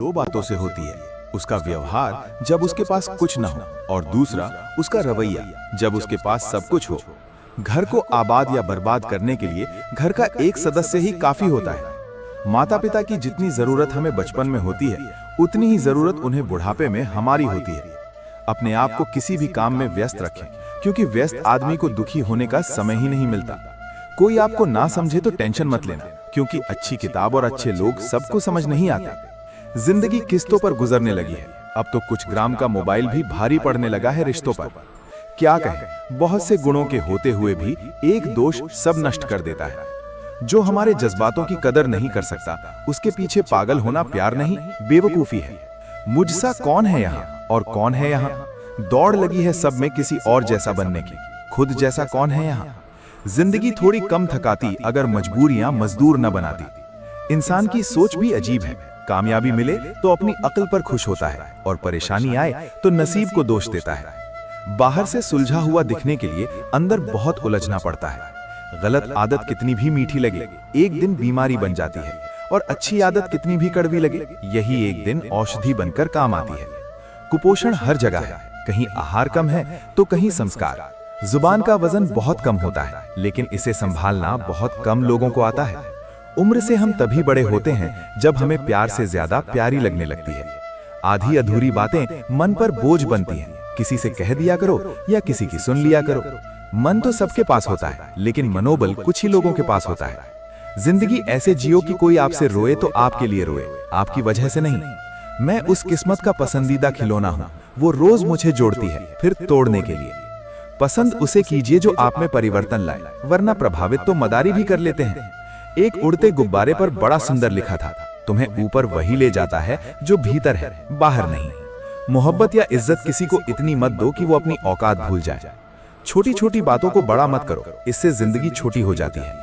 दो बातों से होती है, उसका व्यवहार जब उसके पास कुछ न हो, और दूसरा उसका रवैया जब उसके पास सब कुछ हो। घर को आबाद या बर्बाद करने के लिए घर का एक सदस्य ही काफी होता है। माता पिता की जितनी जरूरत हमें बचपन में होती है, उतनी ही जरूरत उन्हें बुढ़ापे में हमारी होती है। अपने आप को किसी भी काम में व्यस्त रखें, क्योंकि व्यस्त आदमी को दुखी होने का समय ही नहीं मिलता। कोई आपको ना समझे तो टेंशन मत लेना, क्योंकि अच्छी किताब और अच्छे लोग सबको समझ नहीं आते। जिंदगी किस्तों पर गुजरने लगी है। अब तो कुछ ग्राम का मोबाइल भी भारी पड़ने लगा है रिश्तों पर। क्या कहें, बहुत से गुणों के होते हुए भी एक दोष सब नष्ट कर देता है। जो हमारे जज्बातों की कदर नहीं कर सकता, उसके पीछे पागल होना प्यार नहीं, बेवकूफी है। मुझसा कौन है यहाँ और कौन है यहाँ? दौड़ लगी है सब में किसी और जैसा बनने की, खुद जैसा कौन है यहाँ? जिंदगी थोड़ी कम थकाती अगर मजबूरियां मजदूर न बनाती। इंसान की सोच भी अजीब है। कामयाबी मिले तो अपनी अक्ल पर खुश होता है, और परेशानी आए तो नसीब को दोष देता है। बाहर से सुलझा हुआ दिखने के लिए अंदर बहुत उलझना पड़ता है। गलत आदत कितनी भी मीठी लगे, एक दिन बीमारी बन जाती है, और अच्छी आदत कितनी भी कड़वी लगे, यही एक दिन औषधि बनकर काम आती है। कुपोषण हर जगह है, कहीं आहार कम है तो कहीं संस्कार। जुबान का वजन बहुत कम होता है, लेकिन इसे संभालना बहुत कम लोगों को आता है। उम्र से हम तभी बड़े होते हैं जब हमें प्यार से ज्यादा प्यारी लगने लगती है। आधी अधूरी बातें मन पर बोझ बनती हैं। किसी से कह दिया करो या किसी की सुन लिया करो। मन तो सबके पास होता है, लेकिन मनोबल कुछ ही लोगों के पास होता है। जिंदगी ऐसे जियो कि कोई आपसे रोए तो आपके लिए रोए, आपकी वजह से नहीं। मैं उस किस्मत का पसंदीदा खिलौना हूँ, वो रोज मुझे जोड़ती है फिर तोड़ने के लिए। पसंद उसे कीजिए जो आप में परिवर्तन लाए, वरना प्रभावित तो मदारी भी कर लेते हैं। एक उड़ते गुब्बारे पर बड़ा सुंदर लिखा था, तुम्हें ऊपर वही ले जाता है जो भीतर है, बाहर नहीं। मोहब्बत या इज्जत किसी को इतनी मत दो कि वो अपनी औकात भूल जाए। छोटी छोटी बातों को बड़ा मत करो, इससे जिंदगी छोटी हो जाती है।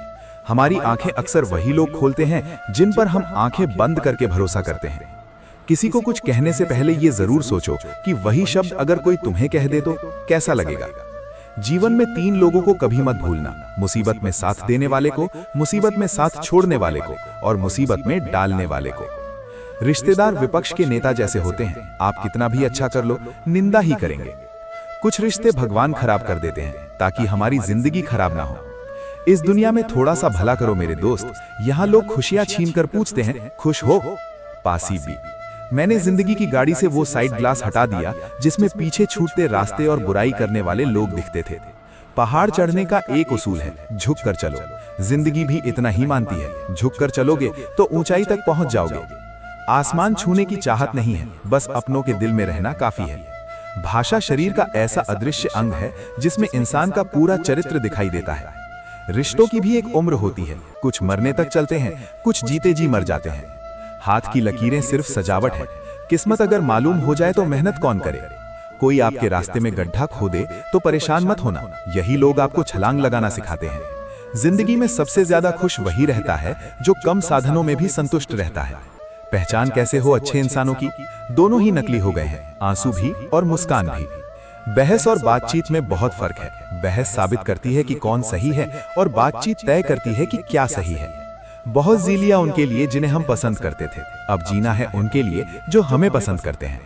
हमारी आंखें अक्सर वही लोग खोलते हैं जिन पर हम आंखें बंद करके भरोसा करते हैं। किसी को कुछ कहने से पहले ये जरूर सोचो कि वही शब्द अगर कोई तुम्हें कह दे तो कैसा लगेगा। जीवन में 3 लोगों को कभी मत भूलना, मुसीबत में साथ देने वाले को, मुसीबत में साथ छोड़ने वाले को, और मुसीबत में डालने वाले को। रिश्तेदार विपक्ष के नेता जैसे होते हैं, आप कितना भी अच्छा कर लो, निंदा ही करेंगे। कुछ रिश्ते भगवान खराब कर देते हैं ताकि हमारी जिंदगी खराब ना हो। इस दुनिया में थोड़ा सा भला करो मेरे दोस्त। यहाँ लोग खुशियां छीन कर पूछते हैं, खुश हो? पासी भी। मैंने जिंदगी की गाड़ी से वो साइड ग्लास हटा दिया जिसमें पीछे छूटते रास्ते और बुराई करने वाले लोग दिखते थे। पहाड़ चढ़ने का एक उसूल है, झुक कर चलो। जिंदगी भी इतना ही मानती है, झुक कर चलोगे तो ऊंचाई तक पहुंच जाओगे। आसमान छूने की चाहत नहीं है, बस अपनों के दिल में रहना काफी है। भाषा शरीर का ऐसा अदृश्य अंग है जिसमें इंसान का पूरा चरित्र दिखाई देता है। रिश्तों की भी एक उम्र होती है, कुछ मरने तक चलते हैं, कुछ जीते जी मर जाते हैं। हाथ की लकीरें सिर्फ सजावट है, किस्मत अगर मालूम हो जाए तो मेहनत कौन करे। कोई आपके रास्ते में गड्ढा खोदे तो परेशान मत होना, यही लोग आपको छलांग लगाना सिखाते हैं। जिंदगी में सबसे ज्यादा खुश वही रहता है जो कम साधनों में भी संतुष्ट रहता है। पहचान कैसे हो अच्छे इंसानों की? दोनों ही नकली हो गए हैं, आंसू भी और मुस्कान भी। बहस और बातचीत में बहुत फर्क है। बहस साबित करती है कि कौन सही है, और बातचीत तय करती है कि क्या सही है। बहुत जी लिया उनके लिए जिन्हें हम पसंद करते थे, अब जीना है उनके लिए जो हमें पसंद करते हैं।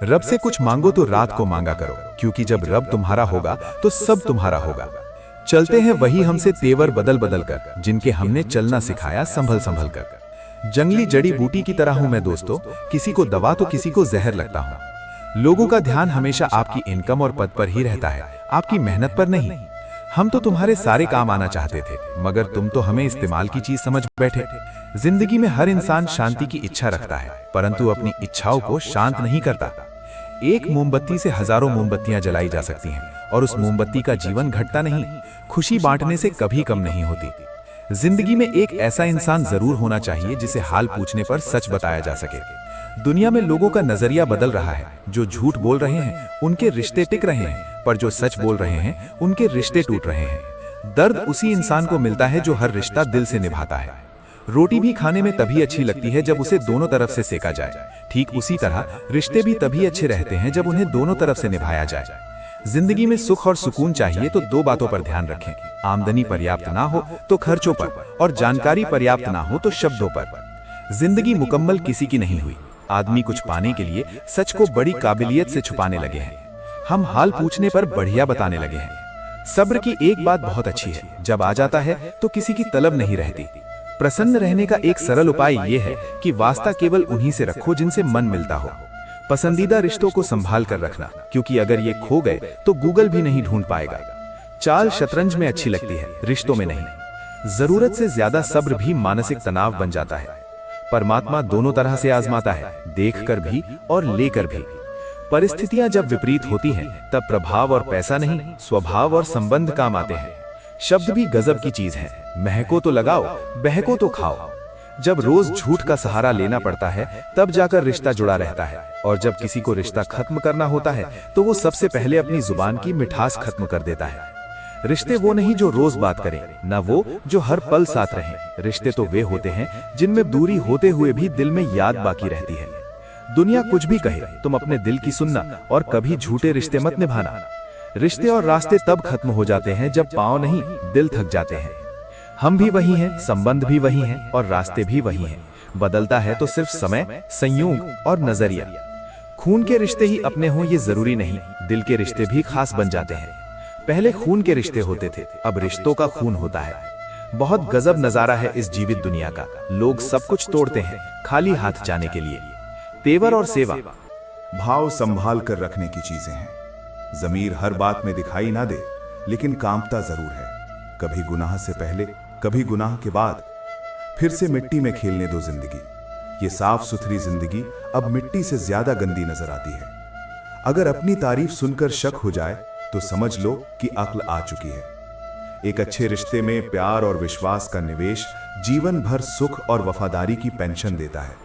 रब से कुछ मांगो तो रात को मांगा करो, क्योंकि जब रब तुम्हारा होगा तो सब तुम्हारा होगा। चलते हैं वही हमसे तेवर बदल बदल कर, जिनके हमने चलना सिखाया संभल संभल कर। जंगली जड़ी बूटी की तरह हूं मैं दोस्तों, किसी को दवा तो किसी को जहर लगता हूं। लोगों का ध्यान हमेशा आपकी इनकम और पद पर ही रहता है, आपकी मेहनत पर नहीं। हम तो तुम्हारे सारे काम आना चाहते थे, मगर तुम तो हमें इस्तेमाल की चीज समझ बैठे। जिंदगी में हर इंसान शांति की इच्छा रखता है, परंतु अपनी इच्छाओं को शांत नहीं करता। एक मोमबत्ती से हजारों मोमबत्तियां जलाई जा सकती हैं, और उस मोमबत्ती का जीवन घटता नहीं, खुशी बांटने से कभी कम नहीं होती। जिंदगी में एक ऐसा इंसान जरूर होना चाहिए जिसे हाल पूछने पर सच बताया जा सके। दुनिया में लोगों का नजरिया बदल रहा है। जो झूठ बोल रहे हैं उनके रिश्ते टिक रहे हैं, पर जो सच बोल रहे हैं उनके रिश्ते टूट रहे हैं। दर्द उसी इंसान को मिलता है जो हर रिश्ता दिल से निभाता है। रोटी भी खाने में तभी अच्छी लगती है जब उसे दोनों तरफ से सेका जाए। ठीक उसी तरह रिश्ते भी तभी अच्छे रहते हैं जब उन्हें दोनों तरफ से निभाया जाए। जिंदगी में सुख और सुकून चाहिए तो 2 बातों पर ध्यान रखें, आमदनी पर्याप्त ना हो तो खर्चों पर, और जानकारी पर्याप्त ना हो तो शब्दों पर। जिंदगी मुकम्मल किसी की नहीं हुई, आदमी कुछ पाने के लिए सच को बड़ी काबिलियत से छुपाने लगे हैं। हम हाल पूछने पर बढ़िया बताने लगे हैं। सब्र की एक बात बहुत अच्छी है, जब आ जाता है तो किसी की तलब नहीं रहती। प्रसन्न रहने का एक सरल उपाय यह है कि वास्ता केवल उन्हीं से रखो जिनसे मन मिलता हो। पसंदीदा रिश्तों को संभाल कर रखना, क्योंकि अगर ये खो गए तो गूगल भी नहीं ढूंढ पाएगा। चाल शतरंज में अच्छी लगती है, रिश्तों में नहीं। जरूरत से ज्यादा सब्र भी मानसिक तनाव बन जाता है। परमात्मा दोनों तरह से आजमाता है, देखकर भी और लेकर भी। परिस्थितियां जब विपरीत होती हैं, तब प्रभाव और पैसा नहीं, स्वभाव और संबंध काम आते हैं। शब्द भी गजब की चीज है, महको तो लगाओ, बहको तो खाओ। जब रोज झूठ का सहारा लेना पड़ता है, तब जाकर रिश्ता जुड़ा रहता है। और जब किसी को रिश्ता खत्म करना होता है, तो वो सबसे पहले अपनी जुबान की मिठास खत्म कर देता है। रिश्ते वो नहीं जो रोज बात करें, न वो जो हर पल साथ रहें। रिश्ते तो वे होते हैं जिनमें दूरी होते हुए भी दिल में याद बाकी रहती है। दुनिया कुछ भी कहे, तुम अपने दिल की सुनना और कभी झूठे रिश्ते मत निभाना। रिश्ते और रास्ते तब खत्म हो जाते हैं जब पांव नहीं, दिल थक जाते हैं। हम भी वही हैं, संबंध भी वही हैं और रास्ते भी वही हैं। बदलता है तो सिर्फ समय, संयोग और नजरिया। खून के रिश्ते ही अपने हों ये जरूरी नहीं, दिल के रिश्ते भी खास बन जाते हैं। पहले खून के रिश्ते होते थे, अब रिश्तों का खून होता है। बहुत गजब नजारा है इस जीवित दुनिया का। लोग सब कुछ तोड़ते हैं खाली हाथ जाने के लिए। तेवर और सेवा, भाव संभाल कर रखने की चीजें हैं। जमीर हर बात में दिखाई ना दे, लेकिन कांपता जरूर है। कभी गुनाह से पहले, कभी गुनाह के बाद। फिर से मिट्टी में खेलने दो जिंदगी। ये साफ सुथरी जिंदगी अब मिट्टी से ज्यादा गंदी नजर आती है। अगर अपनी तारीफ सुनकर शक हो जाए तो समझ लो कि अक्ल आ चुकी है। एक अच्छे रिश्ते में प्यार और विश्वास का निवेश जीवन भर सुख और वफादारी की पेंशन देता है।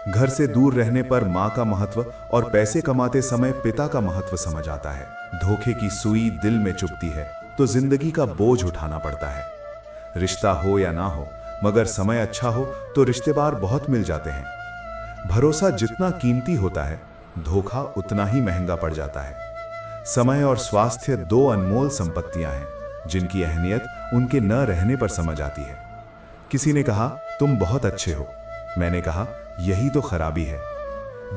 घर से दूर रहने पर मां का महत्व और पैसे कमाते समय पिता का महत्व समझ आता है। धोखे की सुई दिल में चुभती है तो जिंदगी का बोझ उठाना पड़ता है। रिश्ता हो या ना हो, मगर समय अच्छा हो तो रिश्तेदार बहुत मिल जाते हैं। भरोसा जितना कीमती होता है, धोखा उतना ही महंगा पड़ जाता है। समय और स्वास्थ्य दो अनमोल संपत्तियां हैं जिनकी अहमियत उनके न रहने पर समझ आती है। किसी ने कहा तुम बहुत अच्छे हो, मैंने कहा यही तो खराबी है।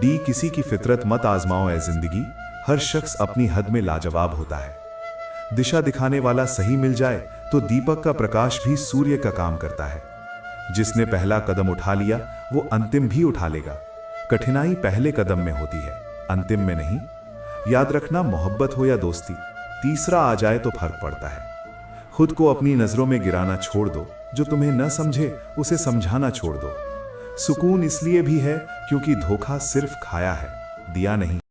डी किसी की फितरत मत आजमाओ ए जिंदगी, हर शख्स अपनी हद में लाजवाब होता है। दिशा दिखाने वाला सही मिल जाए तो दीपक का प्रकाश भी सूर्य का काम करता है। जिसने पहला कदम उठा लिया वो अंतिम भी उठा लेगा। कठिनाई पहले कदम में होती है, अंतिम में नहीं। याद रखना, मोहब्बत हो या दोस्ती, तीसरा आ जाए तो फर्क पड़ता है। खुद को अपनी नजरों में गिराना छोड़ दो, जो तुम्हें न समझे उसे समझाना छोड़ दो। सुकून इसलिए भी है क्योंकि धोखा सिर्फ खाया है, दिया नहीं।